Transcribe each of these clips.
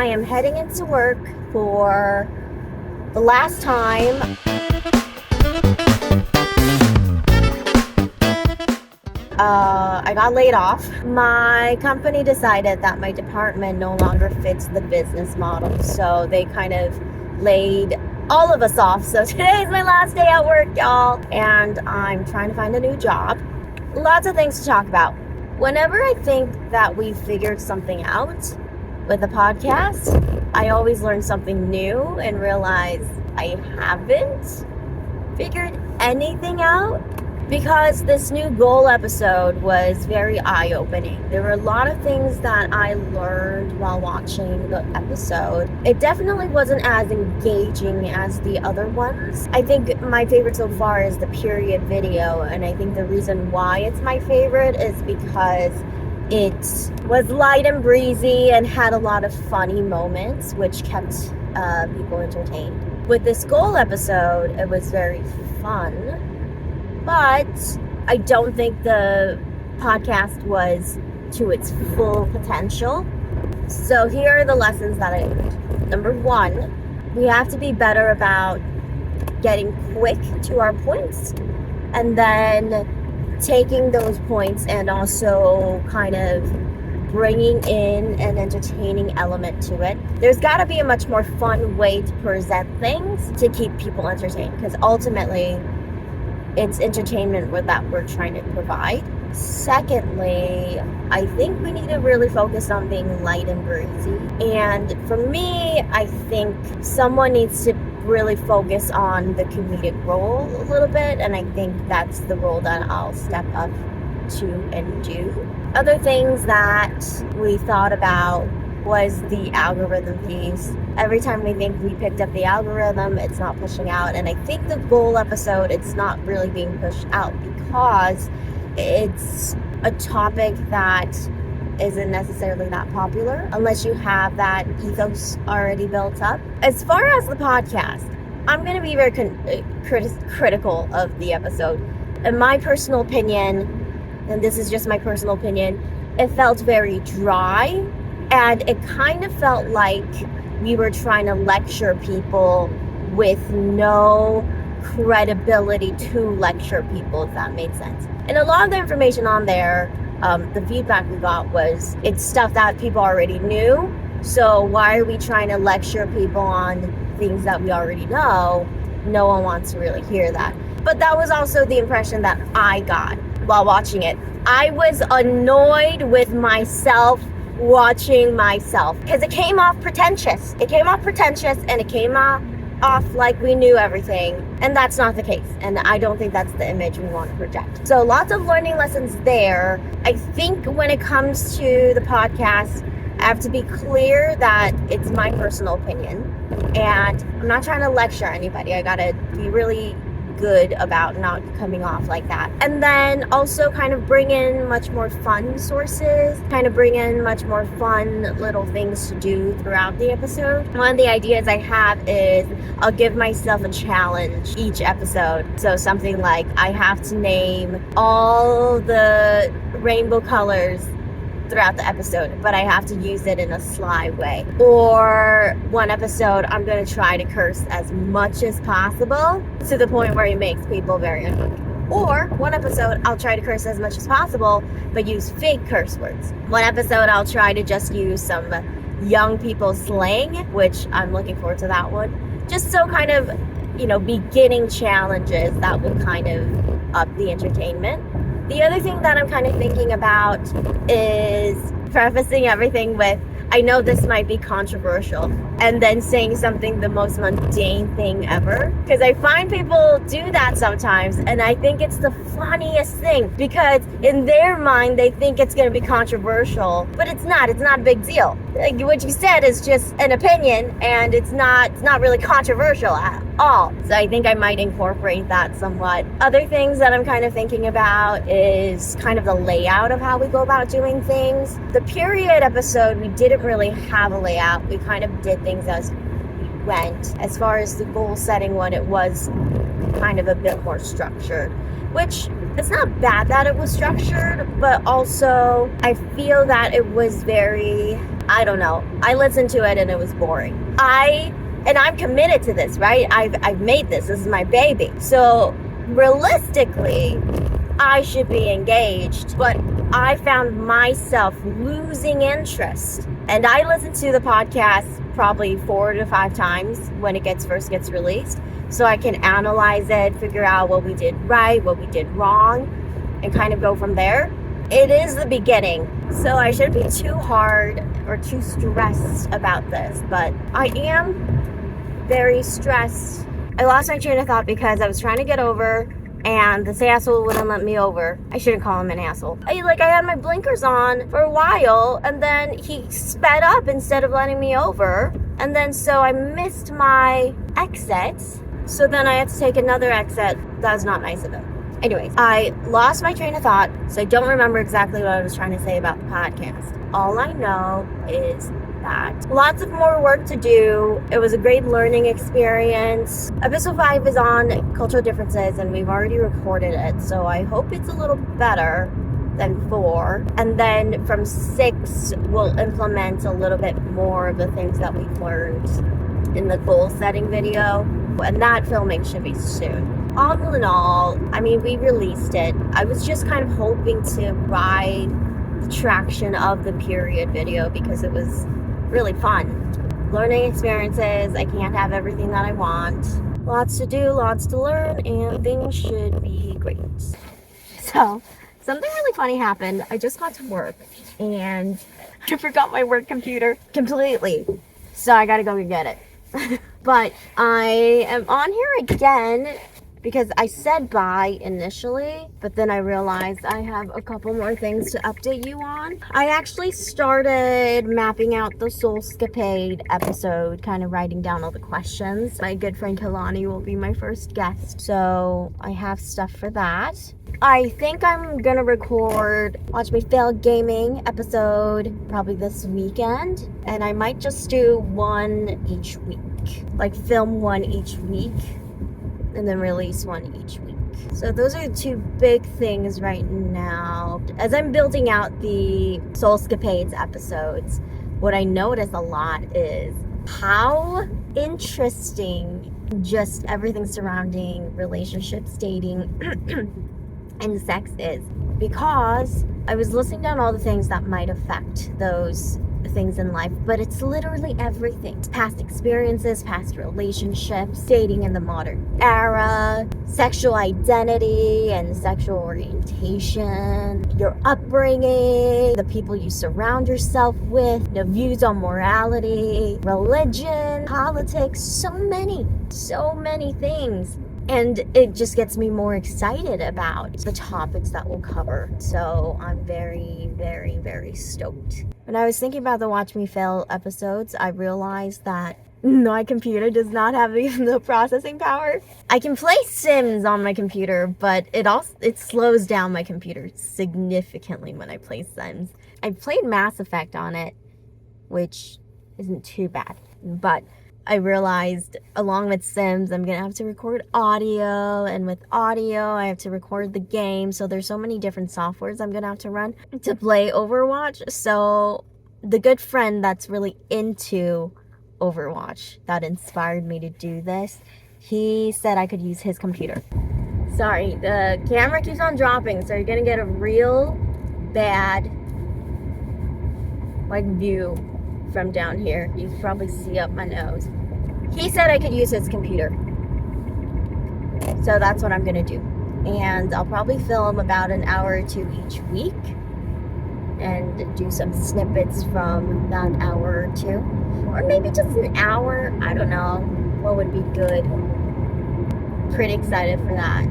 I am heading into work for the last time. I got laid off. My company decided that my department no longer fits the business model, so they kind of laid all of us off. So today is my last day at work, y'all, and I'm trying to find a new job. Lots of things to talk about. Whenever I think that we figured something out with the podcast, I always learn something new and realize I haven't figured anything out. Because this new goal episode was very eye-opening. There were a lot of things that I learned while watching the episode. It definitely wasn't as engaging as the other ones. I think my favorite so far is the period video, and I think the reason why it's my favorite is because it was light and breezy and had a lot of funny moments, which kept people entertained. With this goal episode, it was very fun. But I don't think the podcast was to its full potential. So here are the lessons that I learned. Number one, we have to be better about getting quick to our points and then taking those points and also kind of bringing in an entertaining element to it. There's got to be a much more fun way to present things to keep people entertained, because ultimately it's entertainment that we're trying to provide. Secondly, I think we need to really focus on being light and breezy. And for me, I think someone needs to really focus on the comedic role a little bit, and I think that's the role that I'll step up to and do. Other things that we thought about was the algorithm piece. Every time we think we picked up the algorithm, it's not pushing out. And I think the goal episode, it's not really being pushed out because it's a topic that isn't necessarily that popular unless you have that ethos already built up. As far as the podcast, I'm going to be very critical of the episode. In my personal opinion, and this is just my personal opinion, it felt very dry. And it kind of felt like we were trying to lecture people with no credibility to lecture people, if that made sense. And a lot of the information on there, the feedback we got was it's stuff that people already knew. So why are we trying to lecture people on things that we already know? No one wants to really hear that. But that was also the impression that I got while watching it. I was annoyed with myself watching myself because it came off pretentious. And it came off like we knew everything, and that's not the case. And I don't think that's the image we want to project. So lots of learning lessons there. I think when it comes to the podcast, I have to be clear that it's my personal opinion, and I'm not trying to lecture anybody. I gotta be really good about not coming off like that. And then also kind of bring in much more fun sources, kind of bring in much more fun little things to do throughout the episode. One of the ideas I have is I'll give myself a challenge each episode. So something like I have to name all the rainbow colors throughout the episode, but I have to use it in a sly way. Or one episode, I'm going to try to curse as much as possible to the point where it makes people very uncomfortable. Or one episode, I'll try to curse as much as possible, but use fake curse words. One episode, I'll try to just use some young people slang, which I'm looking forward to that one. Just so kind of, beginning challenges that would kind of up the entertainment. The other thing that I'm kind of thinking about is prefacing everything with, I know this might be controversial, and then saying something the most mundane thing ever. Because I find people do that sometimes, and I think it's the funniest thing, because in their mind, they think it's going to be controversial, but it's not a big deal. Like what you said is just an opinion, and it's not really controversial at all. So I think I might incorporate that somewhat. Other things that I'm kind of thinking about is kind of the layout of how we go about doing things. The period episode, we didn't really have a layout. We kind of did things as we went. As far as the goal setting one, it was kind of a bit more structured, which it's not bad that it was structured, but also I feel that it was very, I don't know, I listened to it and it was boring. And I'm committed to this, right? I've made this is my baby. So realistically, I should be engaged, but I found myself losing interest. And I listen to the podcast probably 4 to 5 times when it first gets released, so I can analyze it, figure out what we did right, what we did wrong, and kind of go from there. It is the beginning, so I shouldn't be too hard or too stressed about this, but I am very stressed. I lost my train of thought because I was trying to get over and this asshole wouldn't let me over. I shouldn't call him an asshole. I had my blinkers on for a while, and then he sped up instead of letting me over. And then so I missed my exit. So then I had to take another exit. That was not nice of him. Anyways, I lost my train of thought, so I don't remember exactly what I was trying to say about the podcast. All I know is that lots of more work to do. It was a great learning experience. Episode 5 is on cultural differences, and we've already recorded it, so I hope it's a little better than 4. And then from 6, we'll implement a little bit more of the things that we've learned in the goal setting video, and that filming should be soon. All in all, I mean, we released it. I was just kind of hoping to ride the traction of the period video because it was really fun. Learning experiences. I can't have everything that I want. Lots to do, lots to learn, and things should be great. So, something really funny happened. I just got to work and I forgot my work computer completely. So I gotta go get it. But I am on here again because I said bye initially, but then I realized I have a couple more things to update you on. I actually started mapping out the Soulscapade episode, kind of writing down all the questions. My good friend Kalani will be my first guest, so I have stuff for that. I think I'm gonna record Watch Me Fail Gaming episode probably this weekend, and I might just do one each week. Like film one each week and then release one each week. So those are the 2 big things right now. As I'm building out the Soulscapades episodes, what I notice a lot is how interesting just everything surrounding relationships, dating, and sex is. Because I was listing down all the things that might affect those things in life, but it's literally everything. Past experiences, past relationships, dating in the modern era, sexual identity and sexual orientation, your upbringing, the people you surround yourself with, the views on morality, religion, politics, so many things. And it just gets me more excited about the topics that we'll cover. So I'm very, very, very stoked. When I was thinking about the Watch Me Fail episodes, I realized that my computer does not have even the processing power. I can play Sims on my computer, but it slows down my computer significantly when I play Sims. I played Mass Effect on it, which isn't too bad, but I realized along with Sims, I'm going to have to record audio, and with audio, I have to record the game. So there's so many different softwares I'm going to have to run to play Overwatch. So the good friend that's really into Overwatch that inspired me to do this, he said I could use his computer. Sorry, the camera keeps on dropping, so you're going to get a real bad view from down here. You can probably see up my nose. He said I could use his computer. So that's what I'm gonna do. And I'll probably film about an hour or 2 each week and do some snippets from that hour or 2. Or maybe just an hour. I don't know what would be good. Pretty excited for that.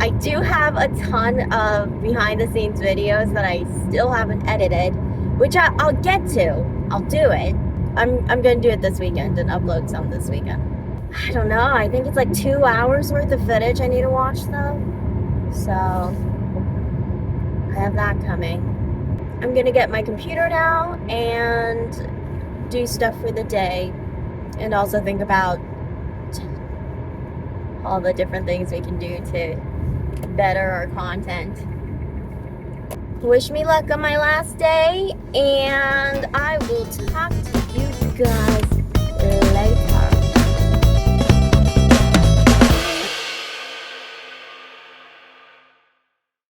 I do have a ton of behind the scenes videos that I still haven't edited, which I'll get to. I'll do it. I'm gonna do it this weekend and upload some this weekend. I don't know. I think it's like 2 hours worth of footage I need to watch though. So I have that coming. I'm gonna get my computer now and do stuff for the day, and also think about all the different things we can do to better our content. Wish me luck on my last day, and I will talk to you guys